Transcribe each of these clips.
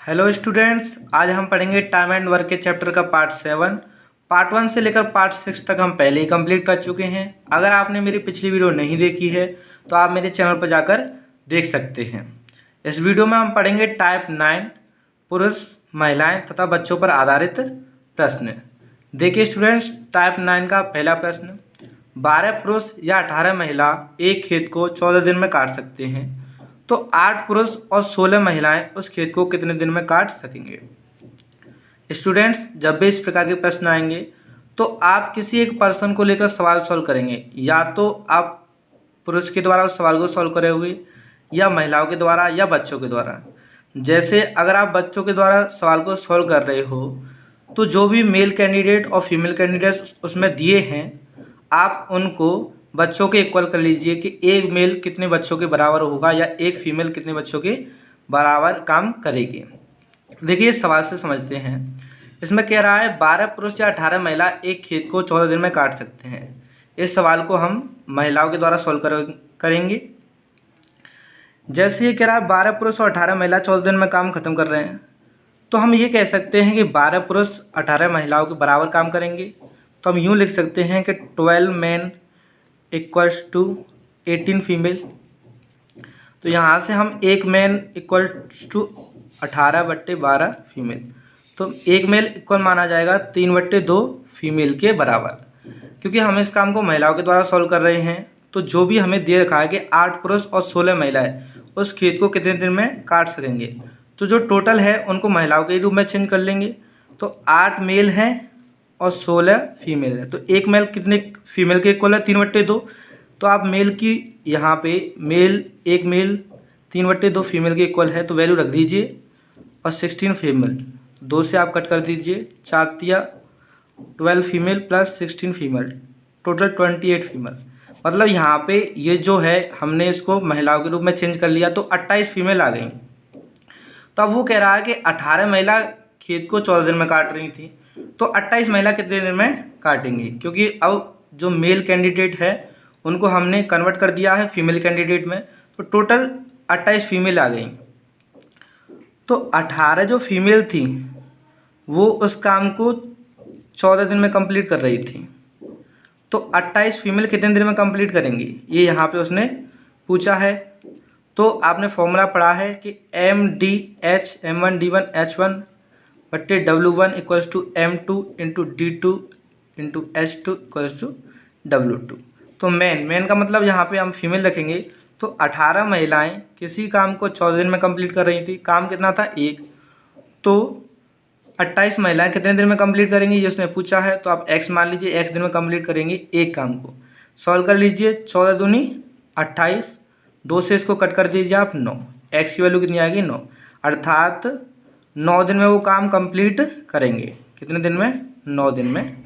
Hello students, आज हम पढ़ेंगे टाइम एंड वर्क के चैप्टर का पार्ट 7। पार्ट 1 से लेकर पार्ट 6 तक हम पहले ही कंप्लीट कर चुके हैं। अगर आपने मेरी पिछली वीडियो नहीं देखी है तो आप मेरे चैनल पर जाकर देख सकते हैं। इस वीडियो में हम पढ़ेंगे टाइप 9 पुरुष, महिलाएं तथा बच्चों पर आधारित प्रश्न। देखिए स्टूडेंट्स, टाइप 9 का पहला प्रश्न, 12 पुरुष या 18 महिला एक खेत को 14 दिन में काट सकते हैं, तो 8 पुरुष और 16 महिलाएं उस खेत को कितने दिन में काट सकेंगे। स्टूडेंट्स, जब भी इस प्रकार के प्रश्न आएंगे तो आप किसी एक पर्सन को लेकर सवाल सॉल्व करेंगे। या तो आप पुरुष के द्वारा उस सवाल को सॉल्व करोगे, या महिलाओं के द्वारा, या बच्चों के द्वारा। जैसे अगर आप बच्चों के द्वारा सवाल को सॉल्व कर रहे हो तो जो भी मेल कैंडिडेट और फीमेल कैंडिडेट उसमें दिए हैं, आप उनको बच्चों के इक्वल कर लीजिए कि एक मेल कितने बच्चों के बराबर होगा या एक फीमेल कितने बच्चों के बराबर काम करेगी। देखिए इस सवाल से समझते हैं। इसमें कह रहा है 12 पुरुष या 18 महिला एक खेत को 14 दिन में काट सकते हैं। इस सवाल को हम महिलाओं के द्वारा सॉल्व करेंगे। जैसे ये कह रहा है 12 पुरुष और 18 महिला 14 दिन में काम खत्म कर रहे हैं, तो हम ये कह सकते हैं कि 12 पुरुष 18 महिलाओं के बराबर काम करेंगे। तो हम यूँ लिख सकते हैं कि 12 मैन इक्वल्स टू 18 फीमेल। तो यहाँ से हम एक मैन इक्वल्स टू 18/12 फीमेल। तो एक मेल इक्वल माना जाएगा 3/2 फीमेल के बराबर। क्योंकि हम इस काम को महिलाओं के द्वारा सॉल्व कर रहे हैं, तो जो भी हमें दे रखा है कि 8 पुरुष और 16 महिलाएं उस खेत को कितने दिन में काट सकेंगे, तो जो टोटल है उनको महिलाओं के रूप में चेंज कर लेंगे। तो 8 मेल हैं और 16 फीमेल है, तो एक मेल कितने फीमेल के इक्वल है 3/2। तो आप मेल की यहाँ पे एक मेल 3/2 फीमेल के इक्वल है, तो वैल्यू रख दीजिए। और 16 फीमेल, 2 से आप कट कर दीजिए, 4 12 female plus 16 female, total 28 female. मतलब यहाँ पे ये जो है हमने इसको महिलाओं के रूप में चेंज कर लिया, तो 28 फीमेल आ गई। तो अब वो कह रहा है कि 18 महिला खेत को 14 दिन में काट रही थी, तो 28 महिला कितने दिन में काटेंगी। क्योंकि अब जो मेल कैंडिडेट है उनको हमने कन्वर्ट कर दिया है फीमेल कैंडिडेट में, तो टोटल 28 फीमेल आ गई। तो 18 जो फीमेल थी वो उस काम को 14 दिन में कंप्लीट कर रही थी, तो 28 फीमेल कितने दिन में कंप्लीट करेंगी, ये यहाँ पे उसने पूछा है। तो आपने फॉर्मूला पढ़ा है कि MDH M1D1 H1 बट्टे W1 equals to M2 into D2 into H2 equals to W2। तो मैन का मतलब यहाँ पे हम फीमेल रखेंगे। तो 18 महिलाएं किसी काम को 14 दिन में कंप्लीट कर रही थी। काम कितना था, एक। तो 28 महिलाएं कितने दिन में कंप्लीट करेंगी, ये उसने पूछा है। तो आप x मान लीजिए, x दिन में कंप्लीट करेंगी एक काम को। सॉल्व कर लीजिए, 14 दूनी 28, 2 से इसको कट कर दीजिए आप 9, x की वैल्यू कितनी आएगी 9। अर्थात 9 दिन में वो काम कंप्लीट करेंगे। कितने दिन में, 9 दिन में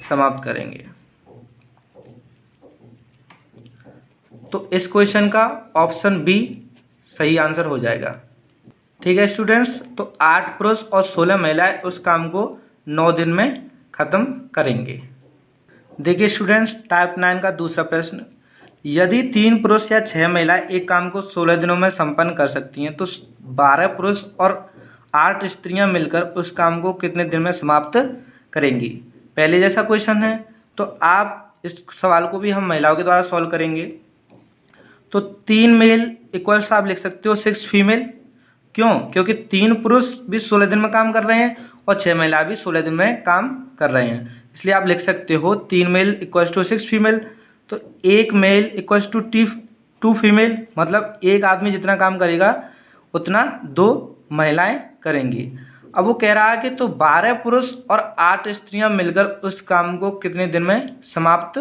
समाप्त करेंगे। तो इस क्वेश्चन का ऑप्शन बी सही आंसर हो जाएगा। ठीक है स्टूडेंट्स, तो 8 पुरुष और 16 महिलाएं उस काम को 9 दिन में ख़त्म करेंगे। देखिए स्टूडेंट्स, टाइप 9 का दूसरा प्रश्न, यदि 3 पुरुष या 6 महिलाएं एक काम को 16 दिनों में संपन्न कर सकती हैं, तो 12 पुरुष और 8 स्त्रियां मिलकर उस काम को कितने दिन में समाप्त करेंगी। पहले जैसा क्वेश्चन है, तो आप इस सवाल को भी हम महिलाओं के द्वारा सॉल्व करेंगे। तो 3 मेल इक्वल्स आप लिख सकते हो 6 फीमेल। क्यों, क्योंकि 3 पुरुष भी 16 दिन में काम कर रहे हैं और 6 महिला भी 16 दिन में काम कर रहे हैं, इसलिए आप लिख सकते हो 3 मेल इक्वल्स टू 6 फीमेल। तो एक मेल इक्वल्स टू 2 फीमेल, मतलब एक आदमी जितना काम करेगा उतना 2 महिलाएं करेंगी। अब वो कह रहा है कि तो 12 पुरुष और 8 स्त्रियां मिलकर उस काम को कितने दिन में समाप्त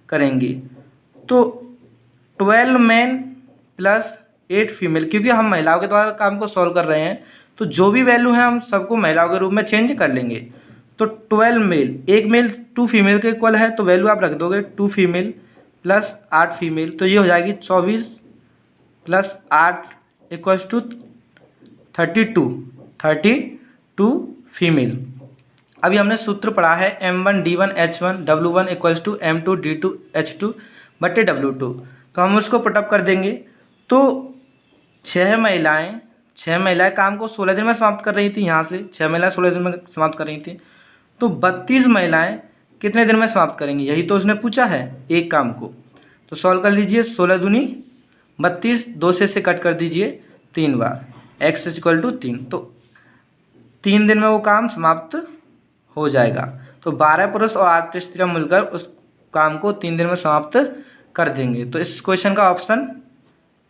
करेंगी। तो 12 मैन प्लस 8 फीमेल, क्योंकि हम महिलाओं के द्वारा काम को सॉल्व कर रहे हैं, तो जो भी वैल्यू है हम सबको महिलाओं के रूप में चेंज कर लेंगे। तो 12 मेल, एक मेल 2 फीमेल के इक्वल है, तो वैल्यू आप रख दोगे 2 फीमेल प्लस 8 फीमेल, तो ये हो जाएगी 24 प्लस 8 इक्वल्स टू 32 फीमेल। अभी हमने सूत्र पढ़ा है M1D1 H1 W1 equals to M2 D2 H2 बट्टे W2, तो हम उसको पुटअप कर देंगे। तो 6 महिलाएं 6 महिलाएं काम को 16 दिन में समाप्त कर रही थी, यहाँ से 6 महिलाएं 16 दिन में समाप्त कर रही थी, तो 32 महिलाएं कितने दिन में समाप्त करेंगी, यही तो उसने पूछा है एक काम को। तो सॉल्व कर लीजिए, 16 दूनी 32, 2 से कट कर दीजिए 3 बार, x = 3, तो 3 दिन में वो काम समाप्त हो जाएगा। तो 12 पुरुष और 8 स्त्रियाँ मिलकर उस काम को 3 दिन में समाप्त कर देंगे। तो इस क्वेश्चन का ऑप्शन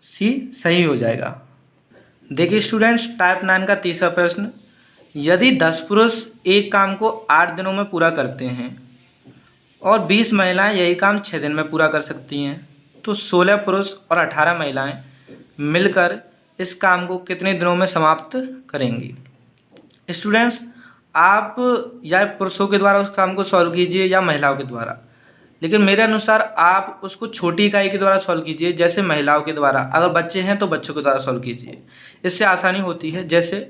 सी सही हो जाएगा। देखिए स्टूडेंट्स, टाइप 9 का तीसरा प्रश्न, यदि 10 पुरुष एक काम को 8 दिनों में पूरा करते हैं और 20 महिलाएं यही काम 6 दिन में पूरा कर सकती हैं, तो 16 पुरुष और 18 महिलाएं मिलकर इस काम को कितने दिनों में समाप्त करेंगी। स्टूडेंट्स, आप या पुरुषों के द्वारा उस काम को सॉल्व कीजिए या महिलाओं के द्वारा, लेकिन मेरे अनुसार आप उसको छोटी इकाई के द्वारा सॉल्व कीजिए, जैसे महिलाओं के द्वारा। अगर बच्चे हैं तो बच्चों के द्वारा सॉल्व कीजिए, इससे आसानी होती है। जैसे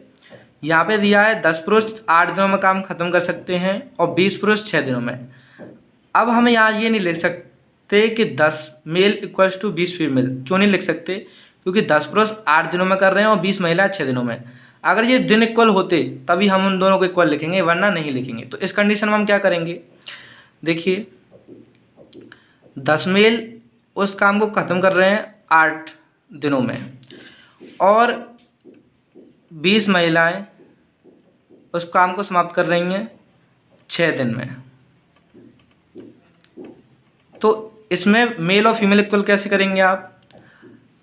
यहाँ पे दिया है 10 पुरुष 8 दिनों में काम खत्म कर सकते हैं और 20 पुरुष 6 दिनों में। अब हम यहाँ ये नहीं लिख सकते कि 10 मेल = 20 फीमेल। क्यों नहीं लिख सकते? क्योंकि 10 पुरुष 8 दिनों में कर रहे हैं और 20 महिला 6 दिनों में। अगर ये दिन इक्वल होते तभी हम उन दोनों को इक्वल लिखेंगे, वरना नहीं लिखेंगे। तो इस कंडीशन में हम क्या करेंगे, देखिए 10 मेल उस काम को ख़त्म कर रहे हैं 8 दिनों में और 20 महिलाएं उस काम को समाप्त कर रही हैं 6 दिन में। तो इसमें मेल और फीमेल इक्वल कैसे करेंगे आप?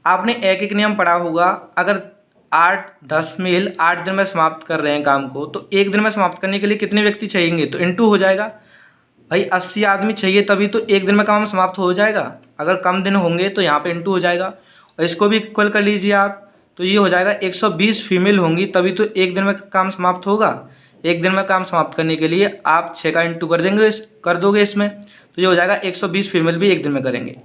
आपने एक नियम पढ़ा होगा, अगर 10 मेल 8 दिन में समाप्त कर रहे हैं काम को, तो एक दिन में समाप्त करने के लिए कितने व्यक्ति चाहिए, तो इनटू हो जाएगा। भाई 80 आदमी चाहिए तभी तो एक दिन में काम समाप्त हो जाएगा। अगर कम दिन होंगे तो यहाँ पे इनटू हो जाएगा, और इसको भी इक्वल कर लीजिए आप, तो ये हो जाएगा 120 फीमेल होंगी तभी तो एक दिन में काम समाप्त होगा। एक दिन में काम समाप्त करने के लिए आप 6 का इंटू कर दोगे इसमें, तो ये हो जाएगा 120 फीमेल भी एक दिन में करेंगे।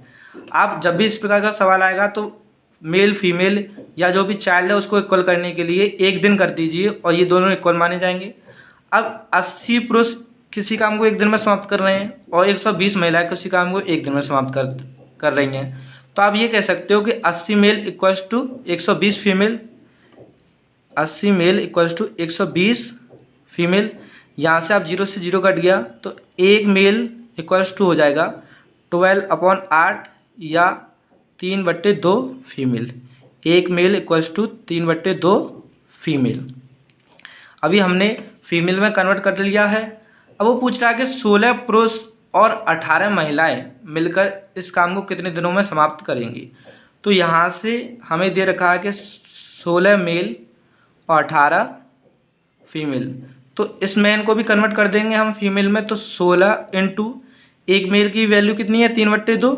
आप जब भी इस प्रकार का सवाल आएगा तो मेल फीमेल या जो भी चाइल्ड है उसको इक्वल करने के लिए एक दिन कर दीजिए और ये दोनों इक्वल माने जाएंगे। अब 80 पुरुष किसी काम को एक दिन में समाप्त कर रहे हैं और 120 महिलाएं किसी काम को एक दिन में समाप्त कर रही हैं, तो आप ये कह सकते हो कि 80 मेल = 120 फीमेल, 80 मेल = 120 फीमेल। यहाँ से आप 0 से 0 कट गया तो 1 मेल = हो जाएगा 12/8 या 3/2 फीमेल। 1 mail = 3/2 female. अभी हमने फीमेल में कन्वर्ट कर लिया है। अब वो पूछ रहा है कि 16 पुरुष और 18 महिलाएं मिलकर इस काम को कितने दिनों में समाप्त करेंगी। तो यहाँ से हमें दे रखा है कि 16 मेल और 18 फीमेल, तो इस मैन को भी कन्वर्ट कर देंगे हम फीमेल में। तो 16 × 1 मेल की वैल्यू कितनी है, 3/2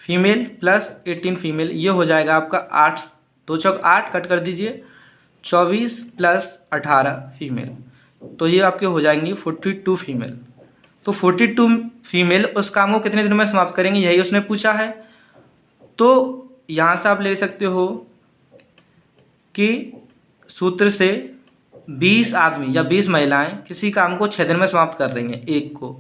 फीमेल प्लस 18 फीमेल, ये हो जाएगा आपका 8, 2 चौक 8 कट कर दीजिए, 24 + 18 फीमेल, तो ये आपके हो जाएंगी 42 फीमेल। तो 42 फीमेल उस काम को कितने दिनों में समाप्त करेंगे, यही उसने पूछा है। तो यहाँ से आप ले सकते हो कि सूत्र से 20 आदमी या 20 महिलाएं किसी काम को 6 दिन में समाप्त कर रही हैं एक को,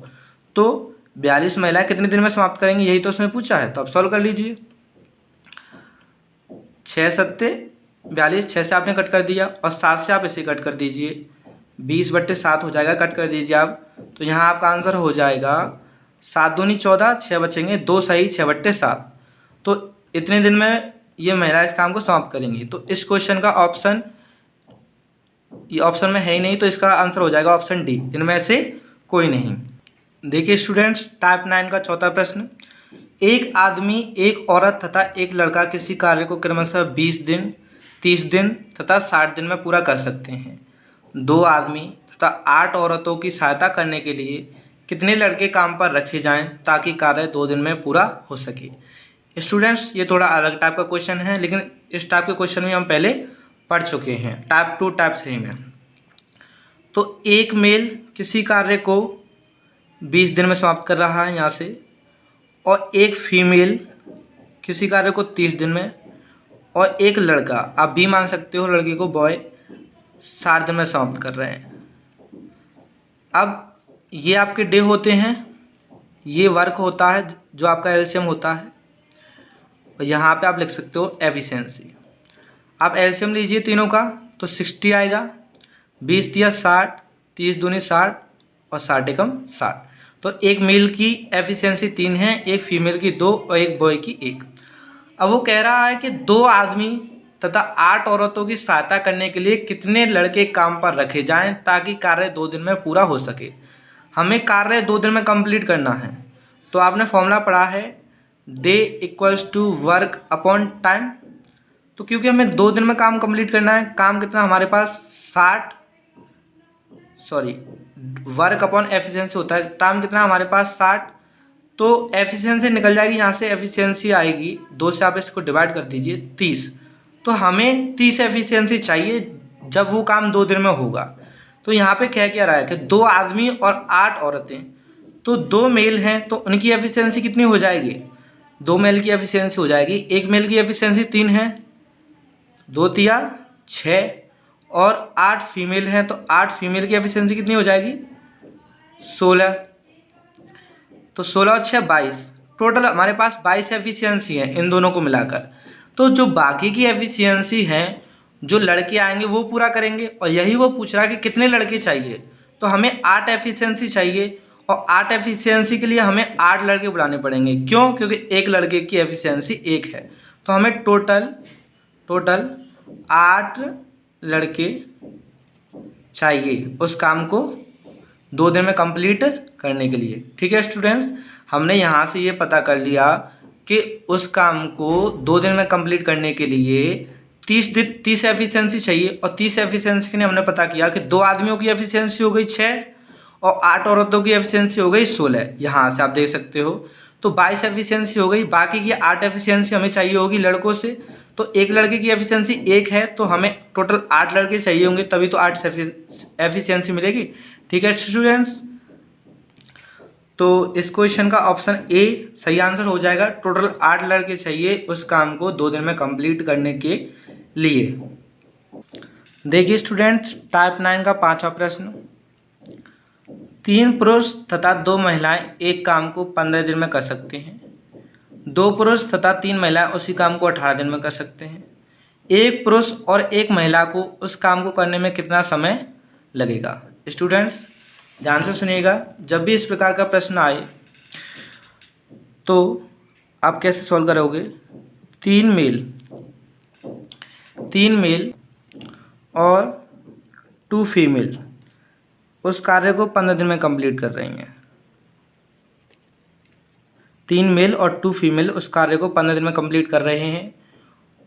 तो 42 महिलाएं कितने दिन में समाप्त करेंगी, यही तो उसने पूछा है। तो आप सॉल्व कर लीजिए, 6 × 7 = 42, 6 से आपने कट कर दिया और 7 से आप इसे कट कर दीजिए, 20/7 हो जाएगा, कट कर दीजिए आप। तो यहाँ आपका आंसर हो जाएगा 7 दूनी 14, 6 बचेंगे, 2 सही 6/7। तो इतने दिन में ये महिला इस काम को समाप्त करेंगी। तो इस क्वेश्चन का ऑप्शन, ये ऑप्शन में है ही नहीं, तो इसका आंसर हो जाएगा ऑप्शन डी, इनमें से कोई नहीं। देखिए स्टूडेंट्स, टाइप 9 का चौथा प्रश्न, एक आदमी, एक औरत तथा एक लड़का किसी कार्य को क्रमशः 20 दिन, 30 दिन तथा 60 दिन में पूरा कर सकते हैं। 2 आदमी तथा 8 औरतों की सहायता करने के लिए कितने लड़के काम पर रखे जाएं ताकि कार्य 2 दिन में पूरा हो सके। स्टूडेंट्स, ये थोड़ा अलग टाइप का क्वेश्चन है, लेकिन इस टाइप के क्वेश्चन में हम पहले पढ़ चुके हैं टाइप 2 टाइप 3 में। तो एक मेल किसी कार्य को 20 दिन में समाप्त कर रहा है यहाँ से, और एक फीमेल किसी कार्य को 30 दिन में, और एक लड़का, आप भी मान सकते हो लड़के को बॉय, 60 दिन में समाप्त कर रहे हैं। अब ये आपके डे होते हैं, ये वर्क होता है जो आपका एलसीएम होता है, और यहाँ पे आप लिख सकते हो एफिशिएंसी। आप एलसीएम लीजिए तीनों का तो 60 आएगा, 20 तिया 60, 30 दूनी 60 और 60 एकम 60। तो एक मेल की एफिशिएंसी 3 है, एक फीमेल की 2 और एक बॉय की 1। अब वो कह रहा है कि 2 आदमी तथा 8 औरतों की सहायता करने के लिए कितने लड़के काम पर रखे जाएं ताकि कार्य 2 दिन में पूरा हो सके। हमें कार्य 2 दिन में कंप्लीट करना है। तो आपने फॉर्मूला पढ़ा है day equals to work upon time. तो क्योंकि हमें 2 दिन में काम कंप्लीट करना है, काम कितना हमारे पास 60, सॉरी वर्क अपॉन एफिशिएंसी होता है, टाइम कितना हमारे पास 60। तो एफिशिएंसी निकल जाएगी, यहाँ से एफिशिएंसी आएगी 2 से आप इसको डिवाइड कर दीजिए 30। तो हमें 30 एफिशिएंसी चाहिए जब वो काम 2 दिन में होगा। तो यहाँ पे क्या रहा है कि 2 आदमी और 8 औरतें, तो 2 मेल हैं तो उनकी एफिशिएंसी कितनी हो जाएगी, 2 मेल की एफिशिएंसी हो जाएगी। एक मेल की एफिशिएंसी 3 है, 2 तिया 6 और 8 फीमेल हैं तो 8 फीमेल की एफिशिएंसी कितनी हो जाएगी 16। तो 16 और 6 22, टोटल हमारे पास 22 एफिशिएंसी है इन दोनों को मिलाकर। तो जो बाकी की एफिशिएंसी हैं जो लड़के आएंगे वो पूरा करेंगे, और यही वो पूछ रहा है कि कितने लड़के चाहिए। तो हमें 8 एफिशिएंसी चाहिए और 8 एफिशिएंसी के लिए हमें 8 लड़के बुलाने पड़ेंगे। क्यों? क्योंकि एक लड़के की एफिशिएंसी 1 है। तो हमें टोटल 8 लड़के चाहिए उस काम को 2 दिन में कंप्लीट करने के लिए। ठीक है स्टूडेंट्स, हमने यहाँ से ये पता कर लिया कि उस काम को 2 दिन में कंप्लीट करने के लिए 30 एफिशिएंसी चाहिए, और 30 एफिशिएंसी के लिए हमने पता किया कि 2 आदमियों की एफिशिएंसी हो गई 6 और 8 औरतों की एफिशिएंसी हो गई 16। यहाँ से आप देख सकते हो। तो 22 एफिशिएंसी हो गई, बाकी की 8 एफिशिएंसी हमें चाहिए होगी लड़कों से। तो एक लड़के की एफिशिएंसी 1 है तो हमें टोटल 8 लड़के चाहिए होंगे, तभी तो 8 एफिशिएंसी मिलेगी। ठीक है स्टूडेंट्स, तो इस क्वेश्चन का ऑप्शन ए सही आंसर हो जाएगा। टोटल 8 लड़के चाहिए उस काम को 2 दिन में कंप्लीट करने के लिए। देखिए स्टूडेंट्स, टाइप 9 का 5वां प्रश्न, 3 पुरुष तथा 2 महिलाएं एक काम को 15 दिन में कर सकते हैं। 2 पुरुष तथा 3 महिलाएं उसी काम को 18 दिन में कर सकते हैं। एक पुरुष और एक महिला को उस काम को करने में कितना समय लगेगा। स्टूडेंट्स ध्यान से सुनिएगा, जब भी इस प्रकार का प्रश्न आए तो आप कैसे सॉल्व करोगे। 3 मेल और 2 फीमेल उस कार्य को 15 दिन में कंप्लीट कर रही हैं। 3 मेल और 2 फीमेल उस कार्य को 15 दिन में कंप्लीट कर रहे हैं,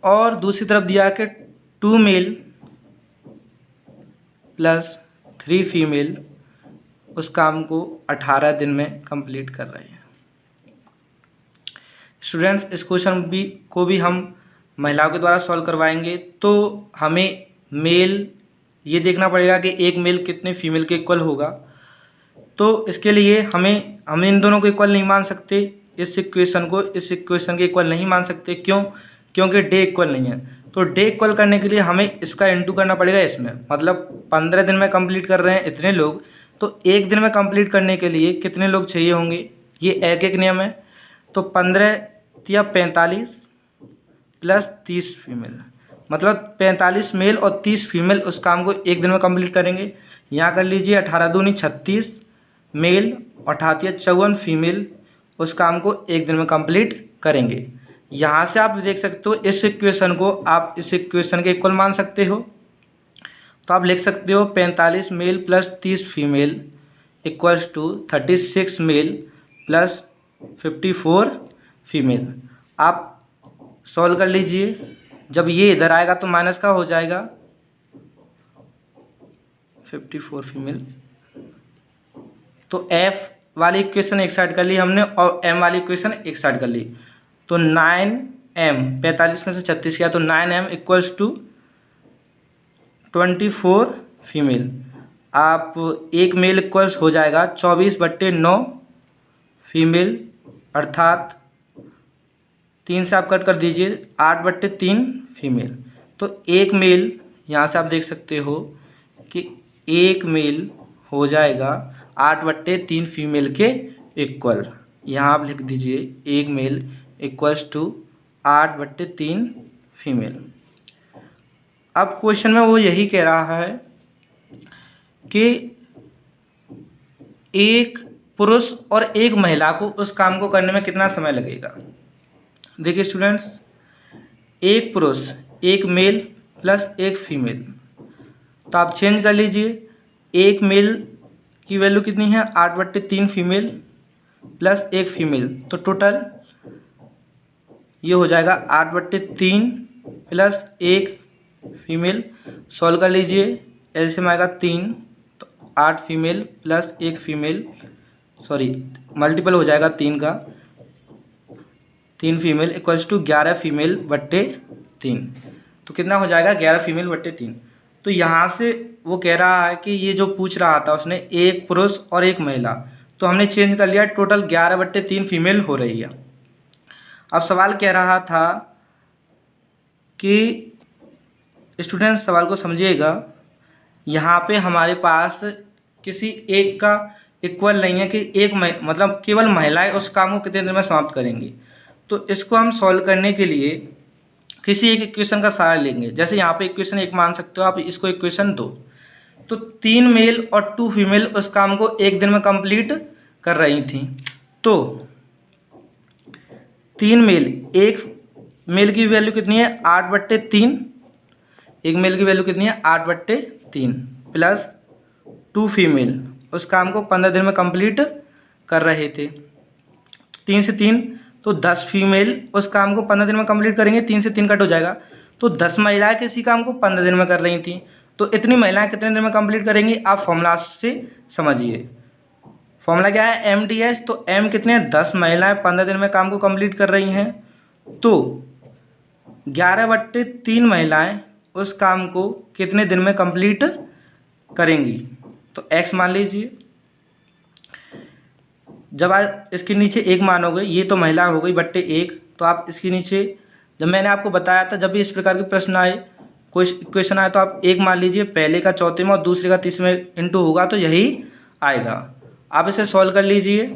और दूसरी तरफ दिया कि 2 मेल प्लस 3 फीमेल उस काम को 18 दिन में कंप्लीट कर रहे हैं। स्टूडेंट्स इस क्वेश्चन को भी हम महिलाओं के द्वारा सॉल्व करवाएंगे। तो हमें मेल ये देखना पड़ेगा कि एक मेल कितने फीमेल के इक्वल होगा। तो इसके लिए हम इन दोनों को इक्वल नहीं मान सकते, इस इक्वेशन को इस इक्वेशन के इक्वल नहीं मान सकते। क्यों? क्योंकि डे इक्वल नहीं है। तो डे इक्वल करने के लिए हमें इसका इंटू करना पड़ेगा इसमें, मतलब 15 दिन में कंप्लीट कर रहे हैं इतने लोग, तो एक दिन में कंप्लीट करने के लिए कितने लोग चाहिए होंगे, ये एक नियम है। तो 15 या 45 प्लस 30 फीमेल, मतलब 45 मेल और 30 फीमेल उस काम को एक दिन में कंप्लीट करेंगे। यहाँ कर लीजिए 18 दूनी 36 मेल और 88 54 फीमेल उस काम को एक दिन में कंप्लीट करेंगे। यहाँ से आप देख सकते हो इस इक्वेशन को आप इस इक्वेशन के इक्वल मान सकते हो। तो आप लिख सकते हो 45 male plus 30 female equals to 36 male plus 54 female. आप सॉल्व कर लीजिए, जब ये इधर आएगा तो माइनस का हो जाएगा 54 फीमेल। तो एफ वाली इक्वेशन एक साइड कर ली हमने और एम वाली इक्वेशन एक साइड कर ली। तो 9m 45 में से 36 किया तो 9m इक्वल्स टू 24 फीमेल। आप एक मेल इक्वल्स हो जाएगा 24/9 फीमेल, अर्थात 3 से आप कट कर दीजिए 8/3 फीमेल। तो एक मेल यहाँ से आप देख सकते हो कि एक मेल हो जाएगा 8/3 फीमेल के इक्वल। यहाँ आप लिख दीजिए एक मेल इक्वल्स टू 8/3 फीमेल। अब क्वेश्चन में वो यही कह रहा है कि एक पुरुष और एक महिला को उस काम को करने में कितना समय लगेगा। देखिए स्टूडेंट्स, एक पुरुष, एक मेल प्लस एक फीमेल, तो आप चेंज कर लीजिए। एक मेल की वैल्यू कितनी है 8/3 फीमेल प्लस एक फीमेल, तो टोटल ये हो जाएगा 8/3 प्लस एक फीमेल। सॉल्व कर लीजिए, एलसीएम आएगा 3, तो 8 फीमेल प्लस एक फीमेल, सॉरी मल्टीपल हो जाएगा 3 का, 3 फीमेल इक्वल्स टू 11 फीमेल बट्टे 3, तो कितना हो जाएगा 11 फीमेल बट्टे 3। तो यहाँ से वो कह रहा है कि ये जो पूछ रहा था उसने एक पुरुष और एक महिला, तो हमने चेंज कर लिया, टोटल 11/3 फीमेल हो रही है। अब सवाल कह रहा था कि स्टूडेंट्स सवाल को समझिएगा, यहाँ पे हमारे पास किसी एक का इक्वल नहीं है कि एक मतलब केवल महिलाएं उस काम को कितने दिन में समाप्त करेंगी। तो इसको हम सॉल्व करने के लिए किसी एक इक्वेशन का सहारा लेंगे। जैसे यहाँ पे इक्वेशन 1 मान सकते हो आप, इसको इक्वेशन 2, तो 3 मेल और 2 फीमेल उस काम को एक दिन में कंप्लीट कर रही थी। तो 3 मेल, एक मेल की वैल्यू कितनी है 8/3, एक मेल की वैल्यू कितनी है 8/3 प्लस 2 फीमेल उस काम को 15 दिन में कंप्लीट कर रहे थे। 3 से 3 तो 10 फीमेल उस काम को 15 दिन में कंप्लीट करेंगे, 3 से 3 कट हो जाएगा, तो 10 महिलाएं किसी काम को 15 दिन में कर रही थी। तो इतनी महिलाएं कितने दिन में कंप्लीट करेंगी, आप फॉर्मूला से समझिए। फॉर्मूला क्या है MDS, तो M कितने हैं 10 महिलाएं 15 दिन में काम को कंप्लीट कर रही हैं, तो 11/3 महिलाएं उस काम को कितने दिन में कंप्लीट करेंगी। तो x मान लीजिए, जब आप इसके नीचे एक मान हो गई, ये तो महिला हो गई बट्टे 1, तो आप इसके नीचे, जब मैंने आपको बताया था जब भी इस प्रकार के प्रश्न आए, कोई क्वेश्चन आए, तो आप एक मान लीजिए, पहले का चौथे में और दूसरे का तीसरे में इंटू होगा तो यही आएगा। आप इसे सॉल्व कर लीजिए।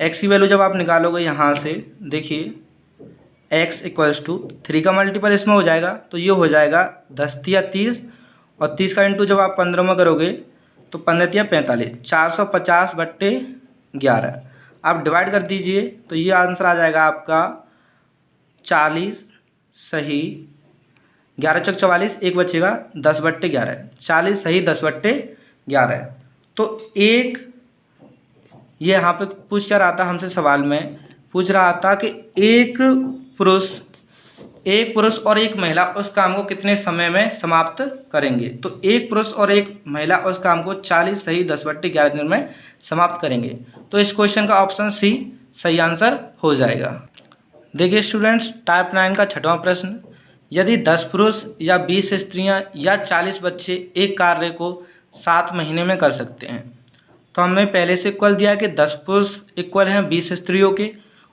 x की वैल्यू जब आप निकालोगे यहाँ से, देखिए x इक्वल्स टू 3 का मल्टीपल इसमें हो जाएगा, तो ये हो जाएगा 10 या 30, और 30 का इंटू जब आप 15 में करोगे तो 15 या 45, 450/11 आप डिवाइड कर दीजिए, तो ये आंसर आ जाएगा आपका 40 सही, 11 चौक 44, एक बचेगा 10/11, 40 सही 10/11। तो एक, ये यहाँ पे पूछ क्या रहा था हमसे, सवाल में पूछ रहा था कि एक पुरुष और एक महिला उस काम को कितने समय में समाप्त करेंगे। तो एक पुरुष और एक महिला उस काम को 40 सही 10/11 दिन में समाप्त करेंगे। तो इस क्वेश्चन का ऑप्शन सी सही आंसर हो जाएगा। देखिए स्टूडेंट्स, टाइप 9 का 6वां प्रश्न, यदि 10 पुरुष या 20 स्त्रियां या 40 बच्चे एक कार्य को 7 महीने में कर सकते हैं, तो हमने पहले से इक्वल दिया कि 10 पुरुष इक्वल हैं 20 स्त्रियों के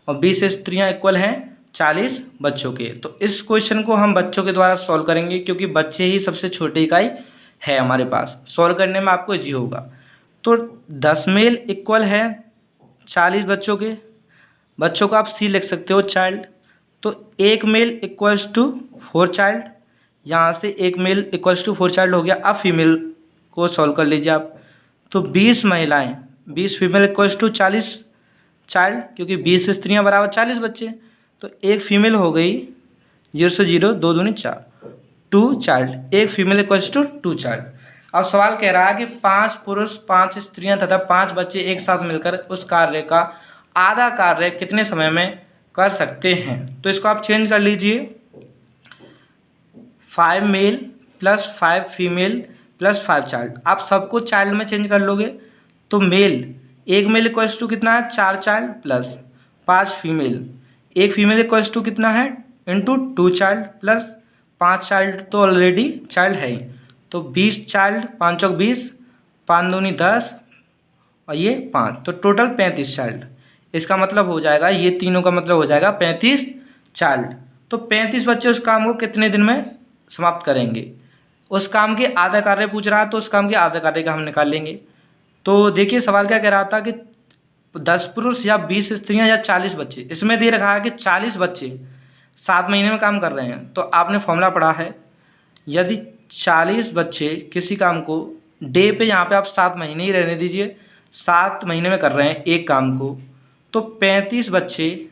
और 20 स्त्रियां इक्वल हैं 40 बच्चों के। तो इस क्वेश्चन को हम बच्चों के द्वारा सॉल्व करेंगे, क्योंकि बच्चे ही सबसे छोटी इकाई है हमारे पास, सॉल्व करने में आपको इजी होगा। तो 10 मेल इक्वल है 40 बच्चों के, बच्चों को आप सी लिख सकते हो चाइल्ड, तो एक मेल इक्वल्स टू 4 चाइल्ड, यहाँ से एक मेल इक्वल्स टू 4 चाइल्ड हो गया। अब फीमेल को सॉल्व कर लीजिए आप, तो 20 महिलाएं, 20 फीमेल इक्वल्स टू 40 चाइल्ड, क्योंकि 20 स्त्रियां बराबर 40 बच्चे, तो एक फीमेल हो गई 0 से 0, 2 दूनी 4, 2 चाइल्ड, एक फीमेल इक्वल्स टू 2 चाइल्ड। अब सवाल कह रहा है कि 5 पुरुष 5 स्त्रियां तथा 5 बच्चे एक साथ मिलकर उस कार्य का आधा कार्य कितने समय में कर सकते हैं। तो इसको आप चेंज कर लीजिए, 5 male plus 5 female plus 5 child, आप सबको चाइल्ड में चेंज कर लोगे, तो मेल, एक मेल इक्वल्स टू कितना है 4 चाइल्ड प्लस 5 फीमेल, एक फीमेल इक्वल्स टू कितना है इंटू 2 चाइल्ड प्लस 5 चाइल्ड तो ऑलरेडी चाइल्ड है ही, तो 20 चाइल्ड, 5 चौक 20, 5 दूनी 10 और ये 5, तो टोटल 35 चाइल्ड। इसका मतलब हो जाएगा, ये तीनों का मतलब हो जाएगा 35 चाइल्ड। तो 35 बच्चे उस काम को कितने दिन में समाप्त करेंगे। उस काम के आधा कार्य पूछ रहा है, तो उस काम के आधा कार्य का हम निकाल लेंगे। तो देखिए सवाल क्या कह रहा था कि 10 पुरुष या 20 स्त्रियां या 40 बच्चे, इसमें दे रखा है कि 40 बच्चे 7 महीने में काम कर रहे हैं। तो आपने फॉर्मूला पढ़ा है, यदि 40 बच्चे किसी काम को डे पे, यहाँ पे आप 7 महीने ही रहने दीजिए, 7 महीने में कर रहे हैं एक काम को, तो 35 बच्चे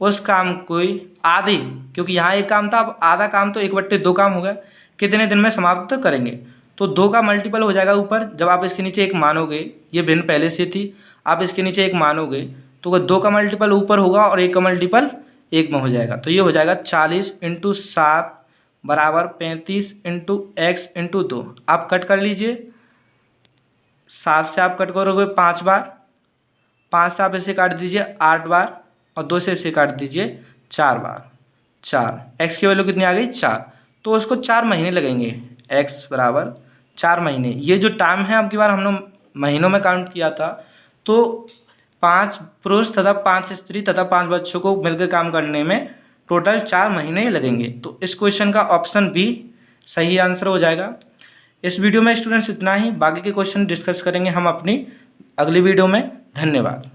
उस काम को आधे, क्योंकि यहाँ एक काम था, अब आधा काम तो 1/2 काम हो गया, कितने दिन में समाप्त करेंगे। तो 2 का मल्टीपल हो जाएगा ऊपर, जब आप इसके नीचे एक मानोगे, ये भिन्न पहले से थी, आप इसके नीचे एक मानोगे तो वह 2 का मल्टीपल ऊपर होगा और 1 का मल्टीपल 1 में हो जाएगा। तो ये हो जाएगा 40 × 7 बराबर 35 × x × 2। आप कट कर लीजिए, 7 से आप कट करोगे 5 बार, 5 से आप इसे काट दीजिए 8 बार, और 2 से इसे काट दीजिए 4 बार। 4 x की वैल्यू कितनी आ गई 4, तो उसको 4 महीने लगेंगे। x बराबर 4 महीने। ये जो टाइम है अब की बार हमने महीनों में काउंट किया था, तो 5 पुरुष तथा 5 स्त्री तथा 5 बच्चों को मिलकर काम करने में टोटल 4 महीने लगेंगे। तो इस क्वेश्चन का ऑप्शन बी सही आंसर हो जाएगा। इस वीडियो में स्टूडेंट्स इतना ही, बाकी के क्वेश्चन डिस्कस करेंगे हम अपनी अगली वीडियो में। धन्यवाद।